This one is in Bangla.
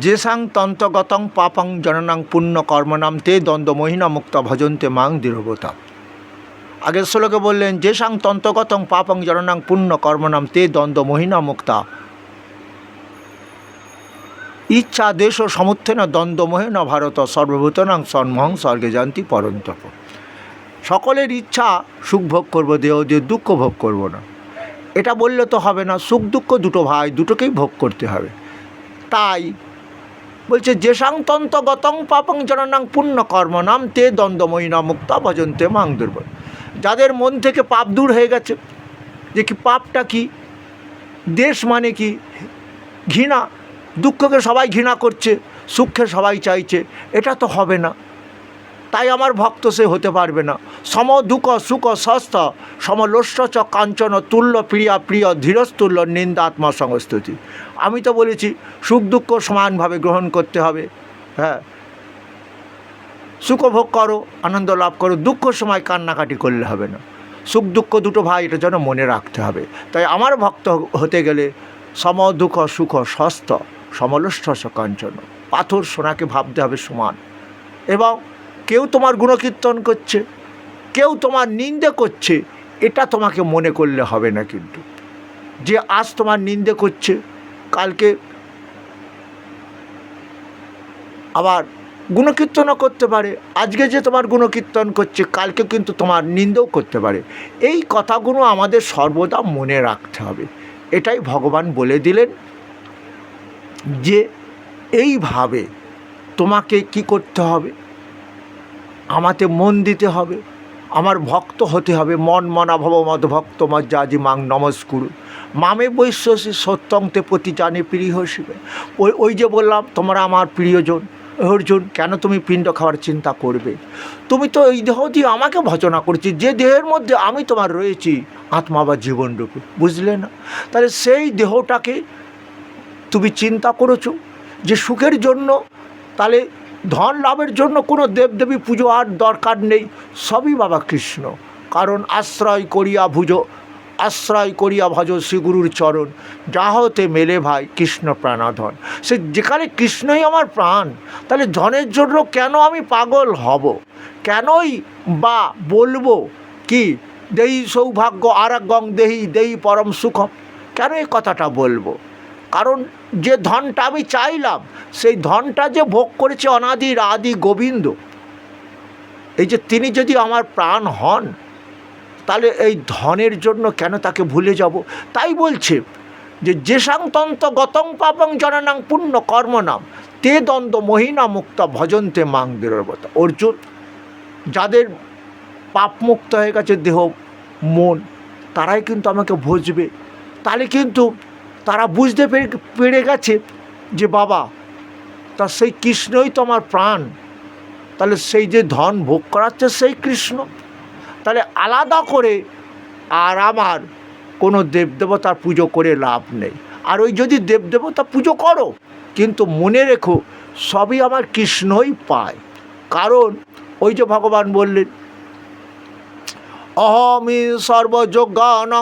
যেসাং তন্ত্রগতং পাপং জননাং পুণ্য কর্মনাম তে দ্বন্দ্ব মোহিনা মুক্ত ভজন্তে মাং দৃঢ়বতা। আগের শ্লোকে বললেন যেসাং তন্ত্রগতং পাপং জননাং পুণ্য কর্মনাম তে দ্বন্দ্ব মোহিনা মুক্তা। ইচ্ছা দেশ ও সমুত্থেন দ্বন্দ্ব মোহেন ভারত সর্বভূতনাং সন্মহং স্বর্গে যান্তি পরন্তপ। সকলের ইচ্ছা সুখ ভোগ করবো, দেহ দিয়ে দুঃখ ভোগ করবো না, এটা বললে তো হবে না। সুখ দুঃখ দুটো ভাই, দুটোকেই ভোগ করতে হবে। তাই বলছে যেসাং তন্ত্রগতং পাপং জননাং পুণ্য কর্ম নাম তে দ্বন্দ্বময়ীনা মুক্তা ভজন্তে মাং দুর্বল। যাদের মন থেকে পাপ দূর হয়ে গেছে, যে কি পাপটা কি, দেশ মানে কি ঘৃণা, দুঃখকে সবাই ঘৃণা করছে, সুখকে সবাই চাইছে, এটা তো হবে না। তাই আমার ভক্ত সে হতে পারবে না। সম দুঃখ সুখ সস্ত সমলস্য চ কাঞ্চন তুল্য প্রিয়া প্রিয় ধীরস্তুল্য নিন্দাত্মা সংস্তুতি। আমি তো বলেছি সুখ দুঃখ সমানভাবে গ্রহণ করতে হবে। হ্যাঁ, সুখ ভোগ করো, আনন্দ লাভ করো, দুঃখ সময় কান্নাকাটি করলে হবে না। সুখ দুঃখ দুটো ভাই, এটা যেন মনে রাখতে হবে। তাই আমার ভক্ত হতে গেলে সম দুঃখ সুখ সস্ত সমলস্য চ কাঞ্চন, পাথর সোনাকে ভাবতে হবে সমান। এবং কেউ তোমার গুণকীর্তন করছে, কেউ তোমার নিন্দে করছে, এটা তোমাকে মনে করলে হবে না। কিন্তু যে আজ তোমার নিন্দে করছে, কালকে আবার গুণকীর্তনও করতে পারে। আজকে যে তোমার গুণকীর্তন করছে, কালকে কিন্তু তোমার নিন্দেও করতে পারে। এই কথাগুলো আমাদের সর্বদা মনে রাখতে হবে। এটাই ভগবান বলে দিলেন যে এইভাবে তোমাকে কি করতে হবে, আমাতে মন দিতে হবে, আমার ভক্ত হতে হবে। মন মনা ভব মদ ভক্ত মজ্জাজি মাং নমস্কুরু মামে বৈশ্যসী সত্যংতে প্রতি জানে প্রিয় শিবে। ওই যে বললাম তোমরা আমার প্রিয়জন। অর্জুন, কেন তুমি পিণ্ড খাওয়ার চিন্তা করবে? তুমি তো এই দেহ দিয়ে আমাকে ভজনা করছি, যে দেহের মধ্যে আমি তোমার রয়েছি আত্মা বা জীবনরূপে, বুঝলে না? তাহলে সেই দেহটাকে তুমি চিন্তা করেছো যে সুখের জন্য, তাহলে ধন লাভের জন্য কোনো দেবদেবী পুজো আর দরকার নেই, সবই বাবা কৃষ্ণ। কারণ আশ্রয় করিয়া ভজ শ্রীগুরুর চরণ, যা হতে মেলে ভাই কৃষ্ণ প্রাণাধন। সে যেখানে কৃষ্ণই আমার প্রাণ, তাহলে ধনের জন্য কেন আমি পাগল হব? কেনই বা বলবো কি দেহি সৌভাগ্য আরাগ্যং দেহি পরম সুখম? কেন এই কথাটা বলবো? কারণ যে ধনটা আমি চাইলাম, সেই ধনটা যে ভোগ করেছে অনাদির আদি গোবিন্দ, এই যে তিনি যদি আমার প্রাণ হন, তাহলে এই ধনের জন্য কেন তাকে ভুলে যাব? তাই বলছে যে যেসাং তন্ত্র গতং পাপং জননাং পুণ্য কর্মনাম তে দ্বন্দ্ব মোহিনা মুক্ত ভজন্তে মাং দৃঢ়বতা। অর্জুন, যাদের পাপ মুক্ত হয়ে গেছে দেহ মন, তারাই কিন্তু আমাকে ভজবে। তাহলে কিন্তু তারা বুঝতে পেরে গেছে যে বাবা, তা সেই কৃষ্ণই তো আমার প্রাণ। তাহলে সেই যে ধন ভোগ করাচ্ছে সেই কৃষ্ণ। তাহলে আলাদা করে আর আমার কোনো দেবদেবতার পুজো করে লাভ নেই। আর ওই যদি দেবদেবতা পুজো করো, কিন্তু মনে রেখো সবই আমার কৃষ্ণই পায়। কারণ ওই যে ভগবান বললেন অহমি সর্বযজ্ঞানাং